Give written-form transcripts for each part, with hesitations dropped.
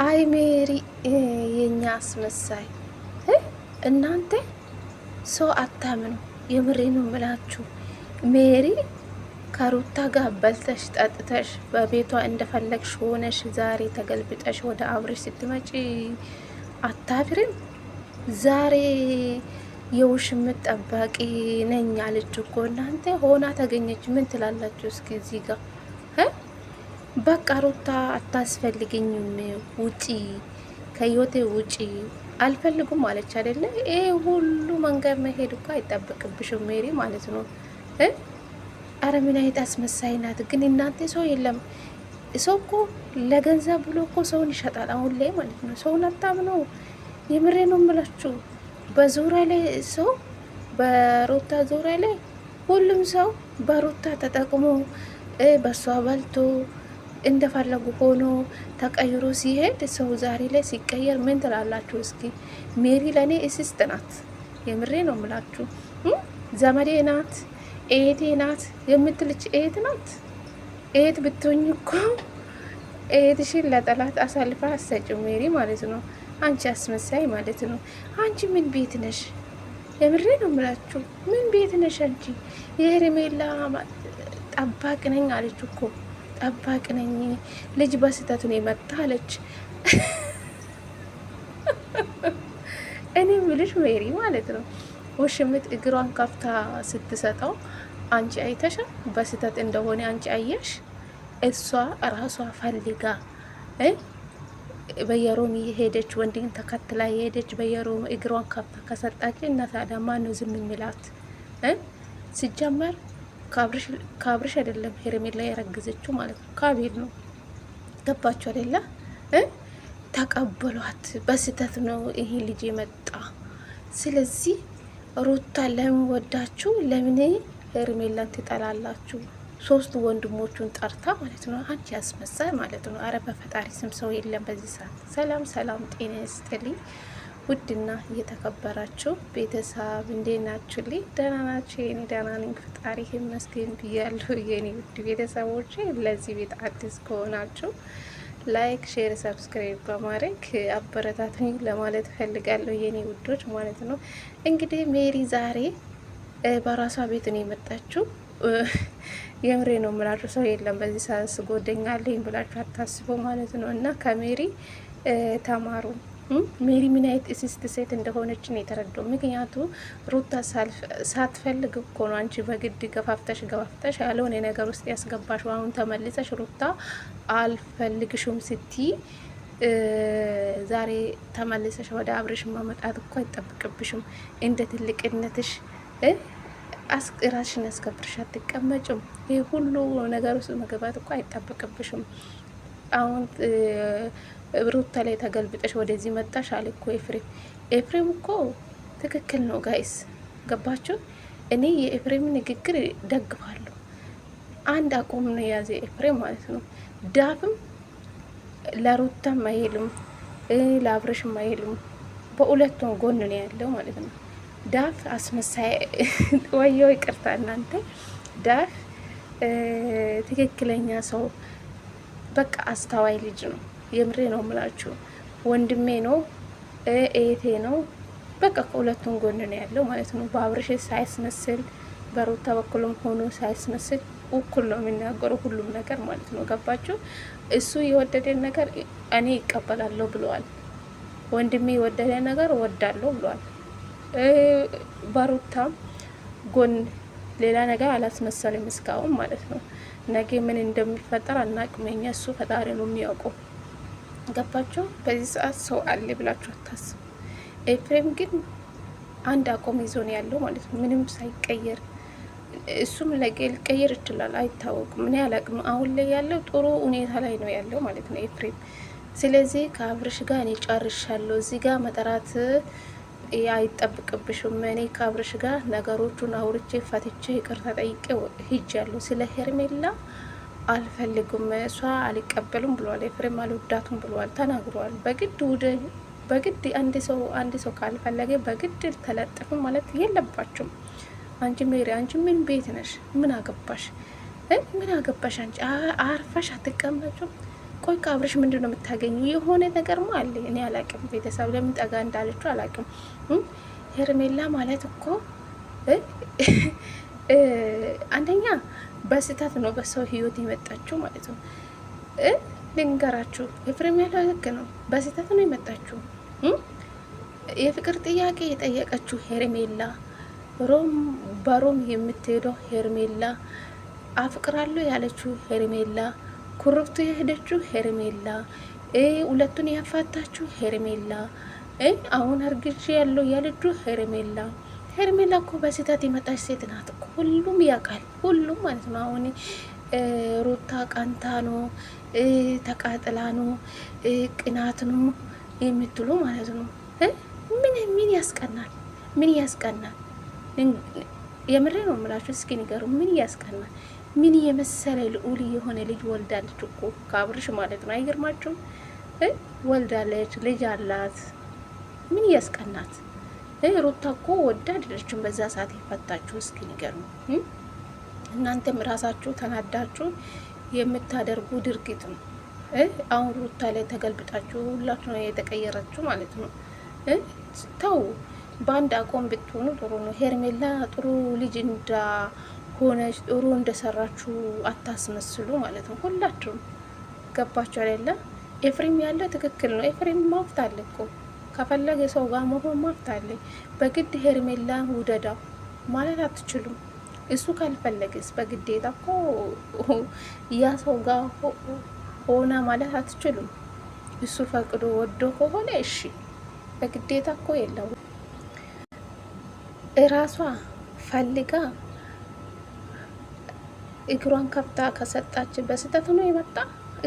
አይ ሜሪ የኛ አስመሳይ እናንተ ሰው አታምኑ። የምሬኑ ምላችሁ ሜሪ ከሩታ ጋር በልተሽ ጠጥተሽ በቤቷ እንደፈለግሽ ሆነሽ ዛሬ ተገልብጠሽ ወደ አብርሽ ስትመጪ አታፍሪም? ዛሬ የውሽምት ጠባቂ ነኝ አለች እኮ እናንተ ሆና ተገኘች። ምን ትላላችሁ እስኪ እዚህ ጋር በቃ ሩታ አታስፈልግኝም፣ ውጪ ከህይወቴ ውጪ አልፈልጉም ማለች አይደለ? ይሄ ሁሉ መንገድ መሄድ እኮ አይጠበቅብሽም ሜሪ ማለት ነው። አረ ምን አይነት አስመሳይ ናት ግን እናንተ። ሰው የለም ሰው እኮ ለገንዘብ ብሎ እኮ ሰውን ይሸጣል አሁን ላይ ማለት ነው። ሰውን አታምነው። የምሬ ነው የምላችሁ። በዙሪያ ላይ ሰው በሩታ ዙሪያ ላይ ሁሉም ሰው በሩታ ተጠቅሞ በሷ በልቶ እንደፈለጉ ሆኖ ተቀይሮ ሲሄድ ሰው ዛሬ ላይ ሲቀየር ምን ትላላችሁ እስኪ? ሜሪ ለእኔ እስስት ናት። የምሬ ነው ምላችሁ። ዘመዴ ናት፣ ኤቴ ናት የምትልች ኤት ናት። ኤት ብትሆኝ እኮ ኤትሽን ለጠላት አሳልፋ አሰጭው ሜሪ ማለት ነው። አንቺ አስመሳይ ማለት ነው። አንቺ ምን ቤት ነሽ? የምሬ ነው ምላችሁ። ምን ቤት ነሽ አንቺ? የሄርሜላ ጠባቂ ነኝ አለች እኮ። ጠባቂ ነኝ ልጅ በስተት ነው የመጣ አለች። እኔ ምልሽ ሜሪ ማለት ነው ውሽምት እግሯን ከፍታ ስትሰጠው አንቺ አይተሻ በስተት እንደሆነ አንቺ አየሽ። እሷ ራሷ ፈልጋ በየሮም የሄደች ወንድን ተከትላ የሄደች በየሮም እግሯን ከፍታ ከሰጣች እና ታዲያ ማን ነው ዝም የሚላት? ሲጀመር ካብርሽ አይደለም ሄርሜላ ያረገዘችው ማለት ነው፣ ከአቤል ነው። ገባችሁ አይደለ? ተቀበሏት። በስተት ነው ይሄ ልጅ የመጣ። ስለዚህ ሩታ ለምን ወዳችሁ ለምን ሄርሜላን ትጠላላችሁ? ሶስት ወንድሞቹን ጠርታ ማለት ነው። አንቺ ያስመሳይ ማለት ነው። አረ በፈጣሪ ስም ሰው የለም በዚህ ሰዓት። ሰላም ሰላም፣ ጤና ይስጥልኝ ውድና እየተከበራችሁ ቤተሰብ እንዴት ናችሁልኝ? ደህና ናችሁ? የኔ ደህና ነኝ ፈጣሪ ይመስገን ብያለሁ። የኔ ውድ ቤተሰቦች ለዚህ ቤት አዲስ ከሆናችሁ ላይክ፣ ሼር፣ ሰብስክራይብ በማድረግ አበረታቱኝ ለማለት ፈልጋለሁ የኔ ውዶች ማለት ነው። እንግዲህ ሜሪ ዛሬ በራሷ ቤት ነው የመጣችው። የምሬ ነው የምላችሁ። ሰው የለም በዚህ ሰዓት ጓደኛ አለኝ ብላችሁ አታስቡ ማለት ነው። እና ከሜሪ ተማሩ። ሜሪ ምን አይነት እስስት ሴት እንደሆነች ነው የተረዳው። ምክንያቱ ሩታ ሳትፈልግ እኮ ነው አንቺ በግድ ገፋፍተሽ ያለውን ነገር ውስጥ ያስገባሽው። አሁን ተመልሰሽ ሩታ አልፈልግሽም ስቲ ዛሬ ተመልሰሽ ወደ አብርሽ ማመጣት እኮ አይጠብቅብሽም። እንደ ትልቅነትሽ ራስሽን አስከብርሽ አትቀመጭም። ይህ ሁሉ ነገር ውስጥ መግባት እኮ አይጠበቅብሽም። አሁን ሩታ ላይ ተገልብጠሽ ወደዚህ መጣሽ አለ እኮ ኤፍሬም እኮ ትክክል ነው ጋይስ፣ ገባችሁ? እኔ የኤፍሬም ንግግር ደግፋለሁ። አንድ አቋም ነው የያዘ ኤፍሬም ማለት ነው። ዳፍም ለሩታም አይሄልም ለአብርሽም አይሄልም፣ በሁለቱም ጎን ነው ያለው ማለት ነው። ዳፍ አስመሳይ ወየው ይቅርታ እናንተ። ዳፍ ትክክለኛ ሰው በቃ አስተዋይ ልጅ ነው። የምሬ ነው ምላችሁ። ወንድሜ ነው ኤቴ ነው። በቃ ከሁለቱም ጎን ነው ያለው ማለት ነው። በአብርሽ ሳይስመስል በሩታ በኩልም ሆኖ ሳይስመስል እኩል ነው የሚናገረው ሁሉም ነገር ማለት ነው። ገባችሁ? እሱ የወደደን ነገር እኔ ይቀበላለሁ ብለዋል። ወንድሜ የወደደ ነገር ወዳለሁ ብለዋል። በሩታም ጎን ሌላ ነገር አላስመሰልም እስካሁን ማለት ነው። ነገ ምን እንደሚፈጠር አናቅም። የኛ እሱ ፈጣሪ ነው የሚያውቀው። ገባችሁ? በዚህ ሰዓት ሰው አለ ብላችሁ አታስቡ። ኤፍሬም ግን አንድ አቋም ይዞ ነው ያለው ማለት ነው፣ ምንም ሳይቀየር። እሱም ሊቀየር ይችላል አይታወቅም። ምን ያላቅም። አሁን ላይ ያለው ጥሩ ሁኔታ ላይ ነው ያለው ማለት ነው ኤፍሬም። ስለዚህ ከአብርሽ ጋር እኔ ጨርሻለሁ። እዚህ ጋር መጠራት አይጠብቅብሽም። እኔ ከአብርሽ ጋር ነገሮቹን አውርቼ ፈትቼ ይቅርታ ጠይቄ ሂጃለሁ። ስለ ሄርሜላ አልፈልጉም፣ እሷ አልቀበሉም ብለዋል። ኤፍሬም አልወዳቱም ብለዋል፣ ተናግረዋል። በግድ አንድ ሰው ካልፈለገ በግድ ተለጥፉ ማለት የለባችሁም። አንቺ ሜሪ፣ አንቺ ምን ቤት ነሽ? ምን አገባሽ? ምን አገባሽ? አንቺ አርፈሽ አትቀመጩም? ቆይ ከአብርሽ ምንድን ነው የምታገኙ? የሆነ ነገርማ አለ። እኔ አላቅም፣ ቤተሰብ ለምን ጠጋ እንዳለችው አላቅም። ሄርሜላ ማለት እኮ አንደኛ በስህተት ነው በሰው ህይወት የመጣችው ማለት ነው። ልንገራችሁ፣ ኤፍሬም ያለው ልክ ነው። በስህተት ነው የመጣችው። የፍቅር ጥያቄ የጠየቀችው ሄርሜላ፣ በሮም የምትሄደው ሄርሜላ፣ አፍቅራለሁ ያለችው ሄርሜላ፣ ኩርፍቱ የሄደችው ሄርሜላ፣ ሁለቱን ያፋታችው ሄርሜላ፣ አሁን አርግዤ ያለው ያለችው ሄርሜላ። ሄርሜላ እኮ በስህተት የመጣች ሴት ናት እኮ፣ ሁሉም ያውቃል፣ ሁሉም ማለት ነው። አሁን ሩታ ቀንታ ነው ተቃጥላ ነው ቅናት ነው የምትሉ ማለት ነው። ምን ያስቀናል? ምን ያስቀናል? የምሬ ነው የምላችሁ። እስኪ ንገሩ፣ ምን ያስቀናል? ምን የመሰለ ልዑል የሆነ ልጅ ወልዳለች እኮ ከአብርሽ ማለት ነው። አይገርማችሁም? ወልዳለች፣ ልጅ አላት። ምን ያስቀናት? ሩታ እኮ ወዳ አይደለችም በዛ ሰዓት የፈታችሁ። እስኪ ንገሩ። እናንተም ራሳችሁ ተናዳችሁ የምታደርጉ ድርጊት ነው። አሁን ሩታ ላይ ተገልብጣችሁ ሁላችሁ ነው የተቀየረችሁ ማለት ነው። ተው፣ በአንድ አቋም ብትሆኑ ጥሩ ነው። ሄርሜላ ጥሩ ልጅ እንደሆነች ጥሩ እንደሰራችሁ አታስመስሉ ማለት ነው። ሁላችሁም ገባችሁ አይደለ? ኤፍሬም ያለው ትክክል ነው። ኤፍሬም ማፍት አለ እኮ ከፈለገ ሰው ጋር መሆን ማፍት አለ። በግድ ሄርሜላ ውደዳ ማለት አትችሉም። እሱ ካልፈለገስ በግዴታ እኮ ያ ሰው ጋር ሆና ማለት አትችሉም። እሱ ፈቅዶ ወዶ ከሆነ እሺ፣ በግዴታ እኮ የለው። እራሷ ፈልጋ እግሯን ከፍታ ከሰጣች በስተት ነው የመጣ።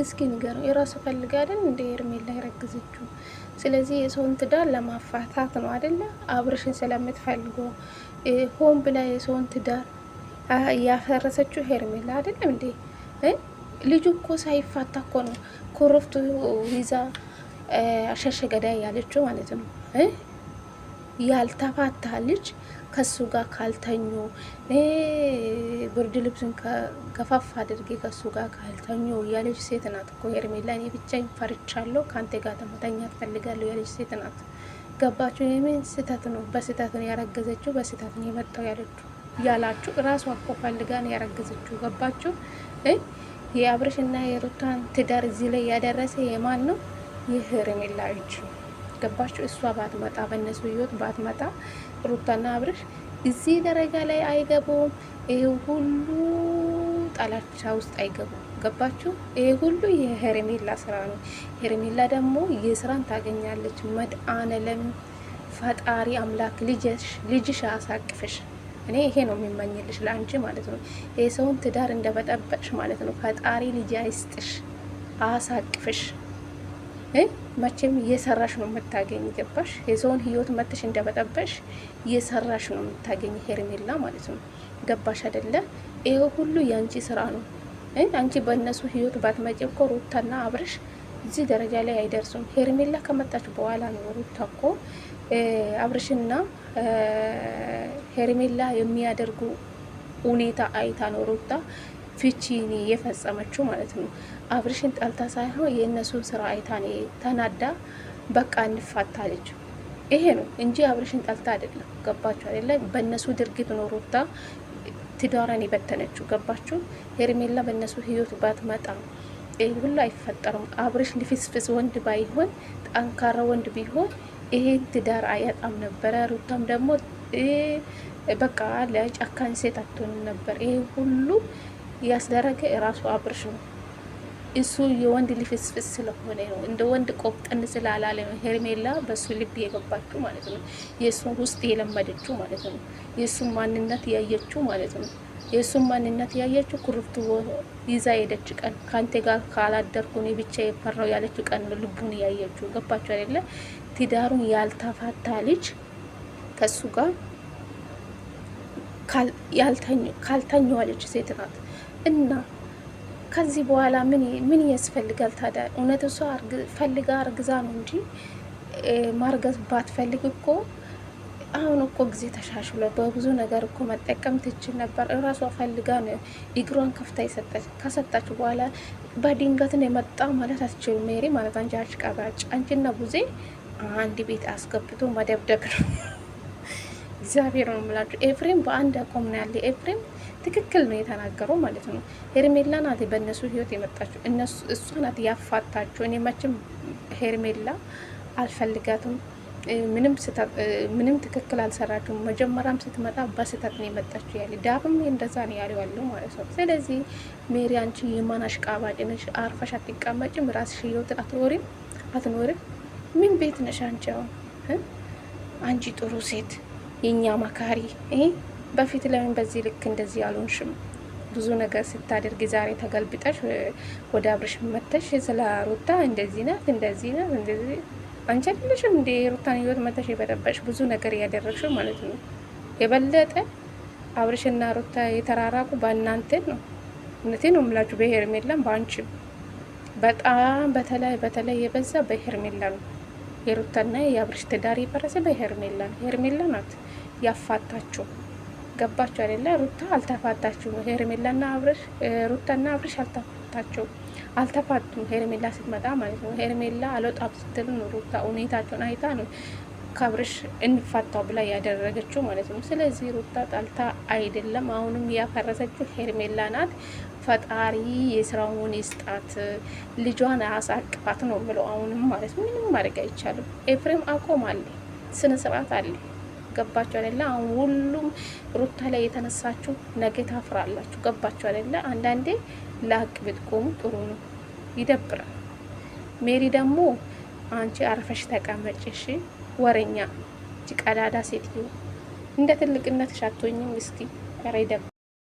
እስኪ ንገረው፣ የራሱ ፈልጋ አይደል እንደ ሄርሜላ ያረግዘችው። ስለዚህ የሰውን ትዳር ለማፋታት ነው አይደለ? አብርሽን ስለምትፈልገው ሆን ብላ የሰውን ትዳር ያፈረሰችው ሄርሜላ አይደለም እንዴ? ልጁ እኮ ሳይፋታ እኮ ነው ኮረፍቱ ይዛ አሸሸ ገዳይ ያለችው ማለት ነው። ያልተፋታ ልጅ ከሱ ጋር ካልተኙ ብርድ ልብስን ከፋፍ አድርጌ ከሱ ጋር ካልተኙ ያለች ሴት ናት እኮ ሄርሜላ። እኔ ብቻዬን ፈርቻለሁ፣ ከአንተ ጋር ተመተኛት ፈልጋለሁ ያለች ሴት ናት። ገባችሁ? የምን ስህተት ነው? በስህተት ነው ያረገዘችው፣ በስህተት ነው የመጣው ያለችው ያላችሁ ራሷ እኮ ፈልጋ ነው ያረገዘችው። ገባችሁ? የአብርሽና የሩታን ትዳር እዚህ ላይ ያደረሰ የማን ነው? የሄርሜላ እጅ። ገባችሁ? እሷ ባትመጣ በእነሱ ህይወት ባትመጣ ሩታና አብርሽ እዚህ ደረጃ ላይ አይገቡም። ይሄ ሁሉ ጣላቻ ውስጥ አይገቡም። ገባችሁ? ይሄ ሁሉ የሄርሜላ ስራ ነው። ሄርሜላ ደግሞ የስራን ታገኛለች። መድኃኔዓለም ፈጣሪ አምላክ ልጅሽ አሳቅፍሽ። እኔ ይሄ ነው የሚመኝልሽ ለአንቺ ማለት ነው። የሰውን ትዳር እንደበጠበሽ ማለት ነው። ፈጣሪ ልጅ አይስጥሽ፣ አሳቅፍሽ። መቼም እየሰራሽ ነው የምታገኝ። ገባሽ? የሰውን ህይወት መጥሽ እንደበጠበሽ እየሰራሽ ነው የምታገኝ ሄርሜላ ማለት ነው። ገባሽ አይደለ? ይሄ ሁሉ የአንቺ ስራ ነው። አንቺ በእነሱ ህይወት ባትመጪ እኮ ሩታና አብርሽ እዚህ ደረጃ ላይ አይደርሱም። ሄርሜላ ከመጣች በኋላ ነው ሩታ እኮ አብርሽና ሄርሜላ የሚያደርጉ ሁኔታ አይታ ነው ሩታ ፍቺን የፈጸመችው ማለት ነው። አብርሽን ጠልታ ሳይሆን የእነሱን ስራ አይታ ነው ተናዳ በቃ እንፋታለች። ይሄ ነው እንጂ አብርሽን ጠልታ አይደለም። ገባችሁ አይደለ? በእነሱ ድርጊት ነው ሩታ ትዳሯን የበተነችው። ገባችሁ? ሄርሜላ በእነሱ ህይወት ባትመጣ ይሄ ሁሉ አይፈጠርም። አብርሽ ልፍስፍስ ወንድ ባይሆን ጠንካራ ወንድ ቢሆን ይሄን ትዳር አያጣም ነበረ። ሩታም ደግሞ በቃ ለጨካኝ ሴት አትሆንም ነበር። ይሄ ሁሉ ያስደረገ ራሱ አብርሽ ነው። እሱ የወንድ ልፍስፍስ ስለሆነ ነው፣ እንደ ወንድ ቆፍጠን ስላላለ ነው ሄርሜላ በሱ ልብ የገባችው ማለት ነው። የእሱን ውስጥ የለመደችው ማለት ነው። የእሱን ማንነት ያየችው ማለት ነው። የእሱን ማንነት ያየችው ኩርፍቱ ይዛ ሄደች ቀን ከአንተ ጋር ካላደርኩ እኔ ብቻ የፈራው ያለችው ቀን ልቡን ያየችው። ገባችሁ አይደለ? ትዳሩን ያልተፋታ ልጅ ከሱ ጋር ካልተኛዋለች ሴት ናት። እና ከዚህ በኋላ ምን ያስፈልጋል ታዲያ? እውነት እሷ ፈልጋ አርግዛ ነው እንጂ ማርገዝ ባትፈልግ እኮ አሁን እኮ ጊዜ ተሻሽሎ በብዙ ነገር እኮ መጠቀም ትችል ነበር። እራሷ ፈልጋ ነው እግሯን ከፍታ ከሰጣች በኋላ በድንገት ነው የመጣ ማለት አትችሉም። ሜሪ ማለት አንቺ አሽቃባጭ፣ አንቺና ቡዜ አንድ ቤት አስገብቶ መደብደብ ነው። እግዚአብሔር ነው የምላችሁ። ኤፍሬም በአንድ አቋም ነው ያለ። ኤፍሬም ትክክል ነው የተናገረው ማለት ነው። ሄርሜላ ናት በእነሱ ህይወት የመጣችው፣ እሷ ናት ያፋታችሁ። እኔ መቼም ሄርሜላ አልፈልጋትም። ምንም ትክክል አልሰራችሁም። መጀመሪያም ስትመጣ በስህተት ነው የመጣችሁ ያለ ዳብም እንደዛ ነው ያለው ያለው ማለት ነው። ስለዚህ ሜሪ አንቺ የማን አሽቃባጭ ነሽ? አርፈሽ አትቀመጭም? ራስሽ ህይወት አትኖርም? ምን ቤት ነሽ አንቺ? አሁን አንቺ ጥሩ ሴት የኛ መካሪ በፊት ለምን በዚህ ልክ እንደዚህ አልሆንሽም? ብዙ ነገር ስታደርግ ዛሬ ተገልብጠሽ ወደ አብርሽ መተሽ ስለ ሩታ እንደዚህ ናት እንደዚህ አንቺ አይደለሽም እንደ ሩታን ህይወት መተሽ የበጠበሽ ብዙ ነገር እያደረግሽው ማለት ነው። የበለጠ አብርሽና ሩታ የተራራቁ በእናንተ ነው። እውነቴን ነው የምላችሁ፣ በሄርሜላም በአንቺም በጣም በተለይ የበዛ በሄርሜላ ነው። የሩታና የአብርሽ ትዳር የፈረሰ በሄርሜላ ነው። ሄርሜላ ናት ያፋታችሁ። ገባችሁ አይደለ? ሩታ አልተፋታችሁ ነው። ሄርሜላና አብርሽ ሩታና አብርሽ አልተፋቱም። ሄርሜላ ስትመጣ ማለት ነው። ሄርሜላ አልወጣም ስትል ነው ሩታ ሁኔታቸውን አይታ ነው ከአብርሽ እንፋታው ብላ ያደረገችው ማለት ነው። ስለዚህ ሩታ ጣልታ አይደለም። አሁንም ያፈረሰችው ሄርሜላ ናት። ፈጣሪ የስራውን ይስጣት፣ ልጇን አሳቅፋት ነው ብለው አሁንም ማለት ነው። ምንም ማድረግ አይቻልም። ኤፍሬም አቆም አለ፣ ስነ ስርዓት አለ። ገባችሁ አይደለ? አሁን ሁሉም ሩታ ላይ የተነሳችሁ ነገ ታፍራላችሁ። ገባችሁ አይደለ? አንዳንዴ ለሀቅ ብትቆሙ ጥሩ ነው። ይደብራል። ሜሪ ደግሞ አንቺ አርፈሽ ተቀመጭሽ፣ ወረኛ ቀዳዳ ሴትዮ፣ እንደ ትልቅነት ሻቶኝም እስኪ ኧረ ይደብራል።